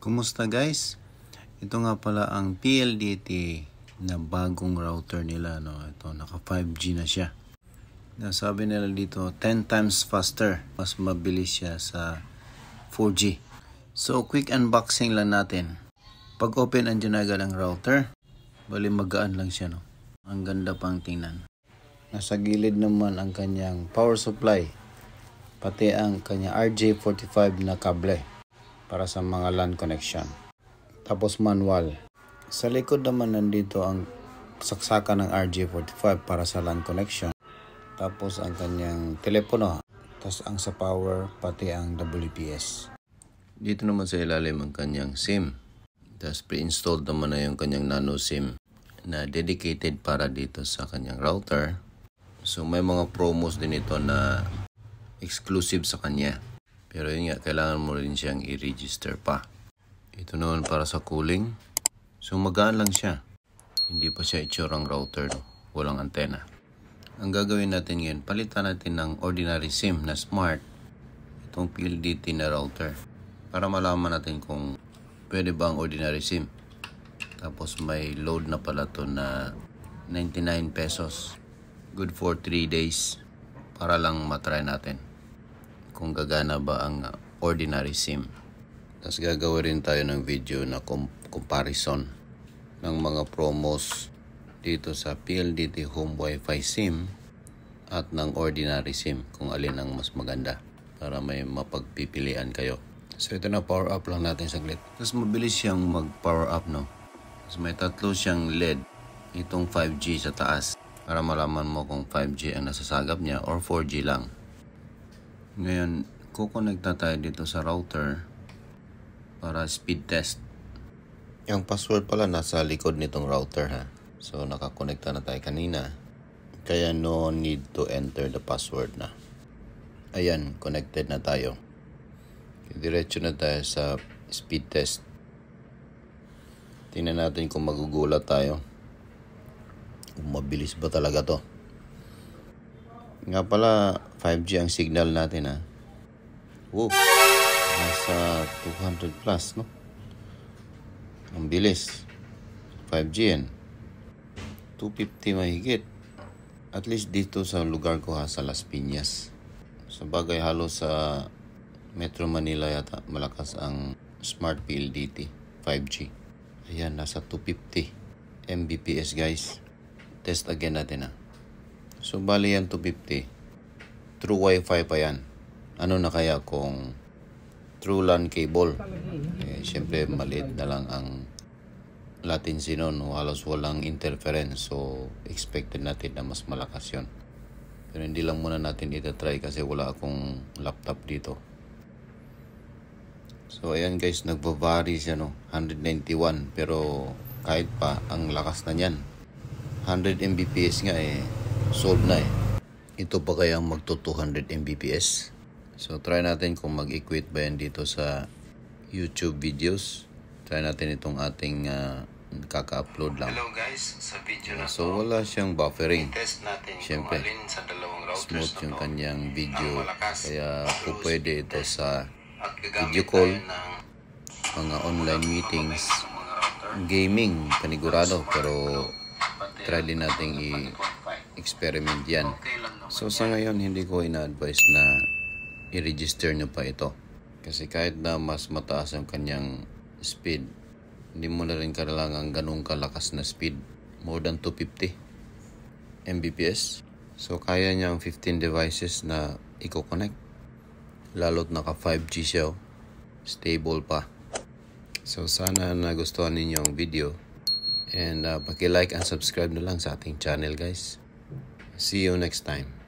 Kumusta guys? Ito nga pala ang PLDT na bagong router nila, no? Ito naka 5G na siya. Nasabi nila dito 10 times faster, mas mabilis siya sa 4G. So quick unboxing lang natin. Pag open andyan agad ang router, bali magaan lang siya, no? Ang ganda pang tingnan. Nasa gilid naman ang kanyang power supply, pati ang kanya RJ45 na kable para sa mga LAN connection. Tapos manual. Sa likod naman nandito ang saksakan ng RJ45 para sa LAN connection. Tapos ang kanyang telepono. Tapos ang sa power, pati ang WPS. Dito naman sa ilalim ang kanyang SIM. Tapos pre-installed naman na yung kanyang nano SIM na dedicated para dito sa kanyang router. So may mga promos din ito na exclusive sa kanya. Pero yun nga, kailangan mo rin siyang i-register pa. Ito naman para sa cooling. So magaan lang siya. Hindi pa siya itsurang router, no? Walang antena. Ang gagawin natin ngayon, palitan natin ng ordinary SIM na smart itong PLDT na router. Para malaman natin kung pwede ba ang ordinary SIM. Tapos may load na pala to na 99 pesos. Good for 3 days. Para lang matry natin kung gagana ba ang ordinary SIM. Tapos gagawin rin tayo ng video na comparison ng mga promos dito sa PLDT Home Wi-Fi SIM at ng ordinary SIM, kung alin ang mas maganda para may mapagpipilian kayo. So ito na, power up lang natin saglit. Tapos mabilis siyang mag power up, no? Tapos may tatlo siyang LED, itong 5G sa taas para malaman mo kung 5G ang nasasagap niya or 4G lang. Ngayon, kukonekta tayo dito sa router para speed test. Yung password pala nasa likod nitong router, ha. So nakakonekta na tayo kanina. Kaya no need to enter the password na. Ayan, connected na tayo. Diretso na tayo sa speed test. Tingnan natin kung magugulat tayo. Kung mabilis ba talaga to. Nga pala, 5G ang signal natin, ha. Wow, nasa 200 plus, no? Ang bilis. 5G yan. 250 mahigit. At least dito sa lugar ko, ha, sa Las Piñas. Sa bagay, halos sa Metro Manila yata malakas ang Smart PLDT 5G. Ayan, nasa 250 Mbps, guys. Test again natin, ha. So, bali yan 250. True Wi-Fi pa yan. Ano na kaya kung true LAN cable? Siyempre, maliit na lang ang latency nun. Halos walang interference. So, expected natin na mas malakas yun. Pero hindi lang muna natin itatry kasi wala akong laptop dito. So, ayan guys, nagbavari siya, no? 191. Pero, kahit pa, ang lakas na niyan. 100 Mbps nga solve na Ito pa kaya ang magto 200 Mbps? So try natin kung mag-equate ba yan dito sa YouTube videos. Try natin itong ating kaka-upload lang. Hello guys, sa video na so wala siyang buffering. Test natin siyempre kung alin sa dalawang routers smooth yung kanyang video. Kaya po pwede ito sa video call, mga online meetings, gaming, panigurado. Pero try din natin i-experiment yan. So sa ngayon, hindi ko ina-advise na i-register nyo pa ito. Kasi kahit na mas mataas ang kanyang speed, hindi mo na rin kailangan ganun kalakas na speed. More than 250 Mbps. So kaya niyang 15 devices na i-connect. Lalo't naka 5G siya. Stable pa. So sana nagustuhan ninyo ang video. And paki-like and subscribe na lang sa ating channel, guys. See you next time.